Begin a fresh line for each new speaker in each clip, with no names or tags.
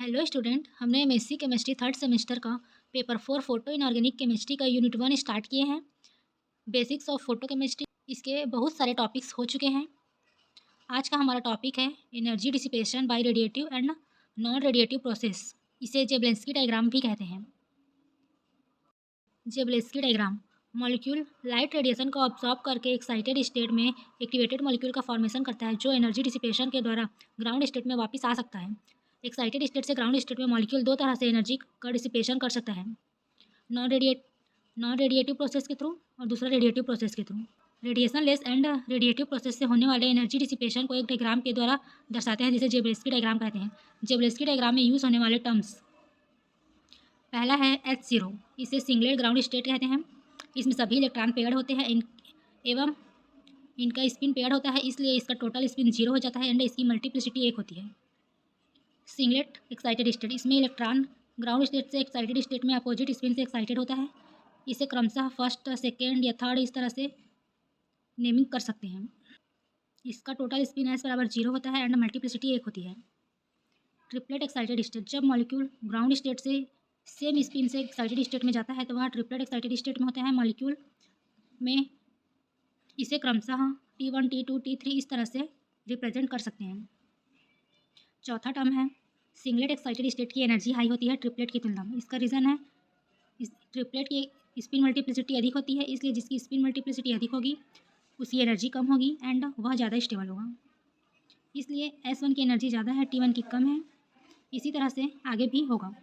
Hello student, हमने MSc chemistry third semester का paper 4 photo inorganic chemistry का unit 1 start किए हैं। बेसिक्स ऑफ फोटो केमिस्ट्री, इसके बहुत सारे टॉपिक्स हो चुके हैं। आज का हमारा टॉपिक है energy dissipation by radiative and non radiative process. इसे जेब्लेंस्की डायग्राम भी कहते हैं। Jablonski diagram, molecule light radiation को ऑब्जॉर्ब करके एक्साइटेड स्टेट में एक्टिवेटेड मॉलिक्यूल का फॉर्मेशन करता है, जो एनर्जी डिसिपेशन के द्वारा ग्राउंड स्टेट में वापस आ सकता है। एक्साइटेड स्टेट से ग्राउंड स्टेट में मॉलिक्यूल दो तरह से एनर्जी का डिसिपेशन कर सकता है, नॉन रेडिएटिव प्रोसेस के थ्रू और दूसरा रेडिएटिव प्रोसेस के through. Radiation less and radiative process से होने वाले एनर्जी डिसिपेशन को एक डायग्राम के द्वारा दर्शाते हैं, जिसे जेब्लेंस्की डायग्राम कहते हैं। जेब्लेंस्की डायग्राम में यूज़ होने वाले टर्म्स, पहला है H0, इसे सिंगलेट ग्राउंड स्टेट कहते हैं। इसमें सभी इलेक्ट्रॉन पेयर्ड होते हैं एवं इनका स्पिन पेयर्ड होता है, इसलिए इसका टोटल स्पिन 0 हो जाता है एंड इसकी मल्टीप्लिसिटी 1 होती है। सिंगलेट एक्साइटेड स्टेट, इसमें इलेक्ट्रॉन ग्राउंड स्टेट से एक्साइटेड स्टेट में अपोजिट स्पिन से एक्साइटेड होता है। इसे क्रमशः फर्स्ट, सेकेंड या थर्ड इस तरह से नेमिंग कर सकते हैं। इसका टोटल स्पिन एस बराबर 0 होता है एंड मल्टीप्लिसिटी 1 होती है। ट्रिपलेट एक्साइटेड स्टेट, जब मॉलिक्यूल ग्राउंड स्टेट से सेम स्पिन से एक्साइटेड स्टेट में जाता है तो वह ट्रिपलेट एक्साइटेड स्टेट में होता है। मॉलिक्यूल में इसे क्रमशः T1, T2, T3 इस तरह से रिप्रेजेंट कर सकते हैं। चौथा टर्म है सिंगलेट एक्साइटेड स्टेट की एनर्जी हाई होती है ट्रिपलेट की तुलना में। इसका रीज़न है इस ट्रिपलेट की स्पिन मल्टीप्लिसिटी अधिक होती है, इसलिए जिसकी स्पिन मल्टीप्लिसिटी अधिक होगी उसकी एनर्जी कम होगी एंड वह ज़्यादा स्टेबल होगा। इसलिए S1 की एनर्जी ज़्यादा है, T1 की कम है। इसी तरह से आगे भी होगा।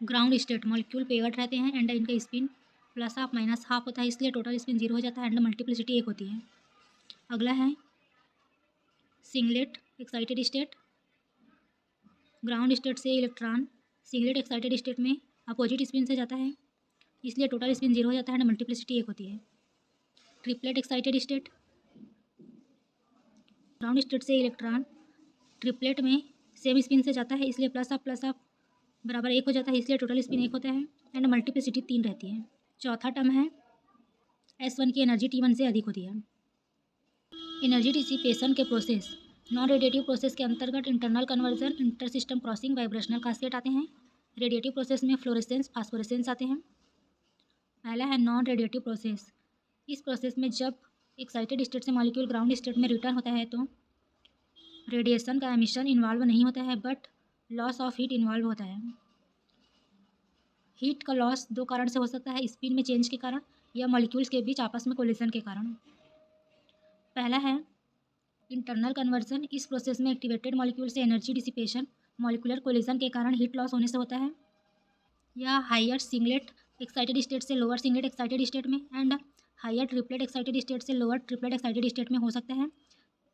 ग्राउंड स्टेट, मॉलिक्यूल पेयर्ड रहते हैं एंड इनका spin plus half minus half होता है, इसलिए टोटल स्पिन 0 हो जाता है एंड मल्टीप्लिसिटी 1 होती है। अगला है singlet excited state, ground state से इलेक्ट्रॉन सिंगलेट एक्साइटेड स्टेट में अपोजिट स्पिन से जाता है, इसलिए टोटल स्पिन 0 हो जाता है एंड मल्टीप्लिसिटी 1 होती है। Triplet excited state, ground state से इलेक्ट्रॉन ट्रिपलेट में सेम स्पिन से जाता है, इसलिए प्लस हाफ बराबर 1 हो जाता है, इसलिए टोटल स्पिन 1 होता है एंड मल्टीप्लिसिटी 3 रहती है। चौथा टर्म है S1 की एनर्जी T1 से अधिक होती है। एनर्जी डिसिपेशन के प्रोसेस, नॉन रेडिएटिव प्रोसेस के अंतर्गत internal conversion, inter system crossing, vibrational casket आते हैं। रेडिएटिव प्रोसेस में फ्लोरेसेंस, फास्फोरेसेंस आते हैं। पहला है नॉन रेडिएटिव प्रोसेस। इस प्रोसेस में जब एक्साइटेड स्टेट से मॉलिक्यूल ग्राउंड स्टेट में रिटर्न होता है तो रेडिएशन का एमिशन इन्वॉल्व नहीं होता है, but loss of heat involve होता है। हीट का लॉस दो कारण से हो सकता है, स्पिन में चेंज के कारण या मॉलिक्यूल्स के बीच आपस में कोलिजन के कारण। पहला है इंटरनल कन्वर्जन। इस प्रोसेस में एक्टिवेटेड मॉलिक्यूल से एनर्जी डिसिपेशन मॉलिक्यूलर कोलिजन के कारण हीट लॉस होने से होता है। यह हायर सिंगलेट एक्साइटेड स्टेट से लोअर सिंगलेट एक्साइटेड स्टेट में and higher triplet excited state से लोअर ट्रिपलेट एक्साइटेड स्टेट में हो सकता है।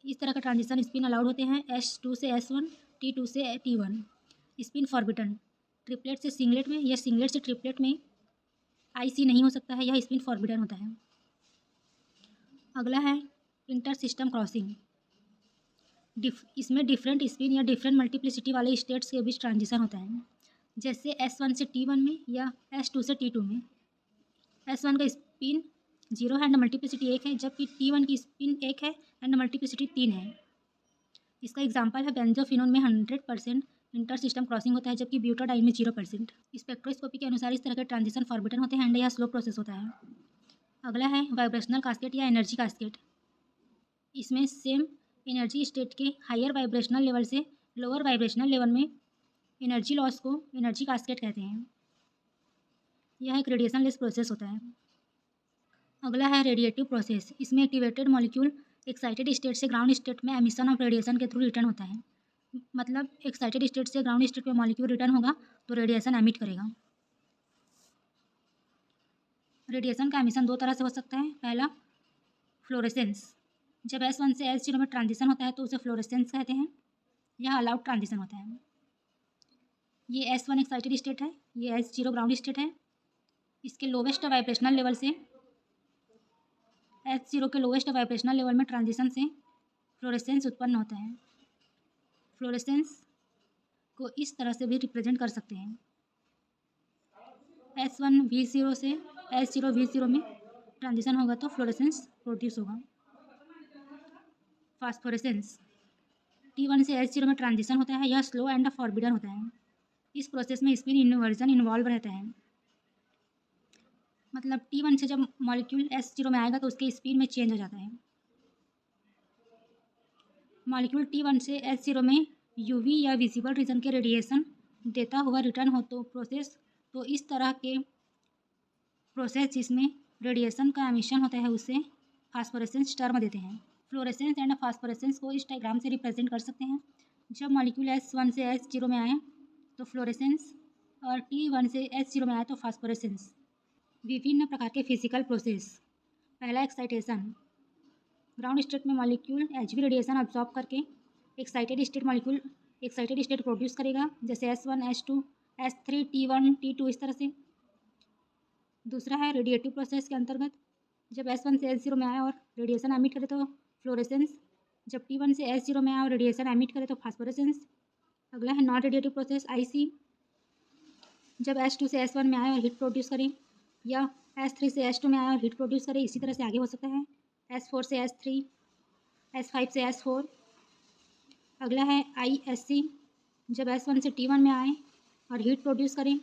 इस तरह का ट्रांजिशन स्पिन अलाउड होते हैं S2 से S1, T2 से T1। स्पिन फॉरबिटन, ट्रिपलेट से सिंगलेट में या सिंगलेट से ट्रिपलेट में IC नहीं हो सकता है, यह स्पिन फॉरबिटन होता है। अगला है इंटर सिस्टम क्रॉसिंग। इसमें डिफरेंट स्पिन या डिफरेंट मल्टीप्लिसिटी वाले स्टेट्स के बीच ट्रांजिशन होता है, जैसे S1 से T1 में या S2 से T2 में। S1 का स्पिन 0 है एंड मल्टीप्लिसिटी 1 है, जबकि T1 की स्पिन 1 है एंड मल्टीप्लिसिटी 3 है। इसका एग्जाम्पल है बेंजोफिनोन में 100% इंटर सिस्टम क्रॉसिंग होता है, जबकि ब्यूटाडाइन में 0%। स्पेक्ट्रोस्कोपी के अनुसार इस तरह के ट्रांजिशन फॉरबिटन होते हैं एंड यह स्लो प्रोसेस होता है। अगला है वाइब्रेशनल कास्केट या एनर्जी कास्केट। इसमें सेम एनर्जी स्टेट के हायर वाइब्रेशनल लेवल से लोअर वाइब्रेशनल लेवल में एनर्जी लॉस को एनर्जी कास्केट कहते हैं। यह एक रेडिएशन लेस प्रोसेस होता है। अगला है रेडिएटिव प्रोसेस। इसमें एक्टिवेटेड मॉलिक्यूल एक्साइटेड स्टेट से ग्राउंड स्टेट में एमिशन ऑफ रेडिएशन के थ्रू रिटर्न होता है। मतलब एक्साइटेड स्टेट से ग्राउंड स्टेट में मॉलिक्यूल रिटर्न होगा तो रेडिएशन एमिट करेगा। रेडिएशन का एमिशन दो तरह से हो सकता है। पहला फ्लोरेसेंस, जब S1 से S0 में ट्रांजिशन होता है तो उसे फ्लोरेसेंस कहते हैं। यह अलाउड ट्रांजिशन होता है। ये S1 एक्साइटेड स्टेट है, ये S0 ग्राउंड स्टेट है। इसके लोवेस्ट वाइब्रेशनल लेवल से S0 के लोवेस्ट वाइब्रेशनल लेवल में ट्रांजिशन से फ्लोरेसेंस उत्पन्न होता है। फ्लोरेसेंस को इस तरह से भी रिप्रेजेंट कर सकते हैं। S1 V0 से S0 V0 में ट्रांजिशन होगा तो फ्लोरेसेंस प्रोड्यूस होगा। फास्फोरेसेंस, T1 से S0 में ट्रांजिशन होता है, यह स्लो एंड फॉरबिडन होता है। इस प्रोसेस में स्पिन इन्वर्जन इन्वॉल्व रहता है। मतलब T1 से जब मॉलिक्यूल S0 में आएगा तो उसके स्पिन में चेंज हो जाता है। मॉलिक्यूल T1 से S0 में UV या विजिबल रीजन के रेडिएशन देता हुआ रिटर्न हो तो इस तरह के प्रोसेस जिसमें रेडिएशन का एमिशन होता है उसे फास्फोरेसेंस टर्म देते हैं। फ्लोरेसेंस एंड फास्फोरेसेंस को इस डायग्राम से रिप्रेजेंट कर सकते हैं। जब मॉलिक्यूल S1 से S0 में आए तो फ्लोरेसेंस और T1 से S0 में आए तो फास्फोरेसेंस। विभिन्न प्रकार के फिजिकल प्रोसेस। पहला एक्साइटेशन। ग्राउंड स्टेट में मॉलिक्यूल HV रेडिएशन अब्जॉर्ब करके एक्साइटेड स्टेट प्रोड्यूस करेगा, जैसे S1, S2, S3, T1, T2 इस तरह से। दूसरा है रेडिएटिव प्रोसेस के अंतर्गत, जब S1 से S0 में आए और रेडिएशन एमिट करे तो फ्लोरेसेंस, जब T1 से S0 में आए और रेडिएशन एमिट करे तो फास्फोरेसेंस। अगला है नॉन रेडिएटिव प्रोसेस IC, जब S2 से S1 में आए और हीट प्रोड्यूस करें, या S3 से S2 में आए और हीट प्रोड्यूस करें, इसी तरह से आगे हो सकता है। S4 से S3, S5 से S4। अगला है ISC, जब S1 से T1 में आए और हीट प्रोड्यूस करें,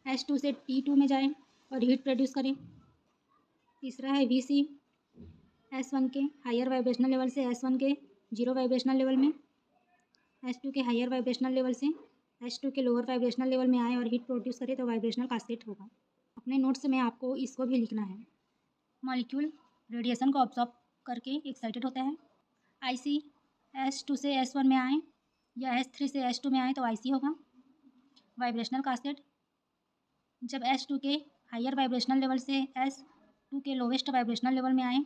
S2 से T2 में जाएं और हीट प्रोड्यूस करें। तीसरा है VC, S1 के हायर वाइब्रेशनल लेवल से S1 के जीरो वाइब्रेशनल लेवल में, S2 के हायर वाइब्रेशनल लेवल से S2 के लोअर वाइब्रेशनल लेवल में आए और हीट प्रोड्यूस करे तो वाइब्रेशनल कास्केड होगा। अपने नोट्स में आपको इसको भी लिखना है। मॉलिक्यूल रेडिएशन को ऑब्जॉर्ब करके एक्साइटेड होता है। IC, S2 से S1 में आए या S3 से S2 में आए तो IC होगा। वाइब्रेशनल कास्केड, जब S2 के हायर वाइब्रेशनल लेवल से S2 के लोवेस्ट वाइब्रेशनल लेवल में आए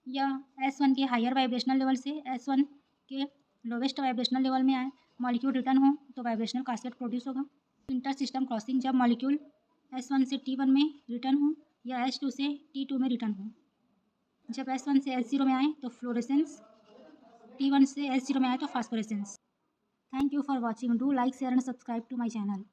या S1 के हायर वाइब्रेशनल लेवल से S1 के लोवेस्ट वाइब्रेशनल लेवल में आए, मॉलिक्यूल रिटर्न हो तो वाइब्रेशनल कास्केड प्रोड्यूस होगा। इंटर सिस्टम क्रॉसिंग, जब मॉलिक्यूल S1 से T1 में रिटर्न हो या S2 से T2 में रिटर्न हो। जब S1 से S0 में आए तो फ्लोरेसेंस, T1 से S0 में आए तो phosphorescence. Thank you for watching. Do like, share and subscribe to my channel.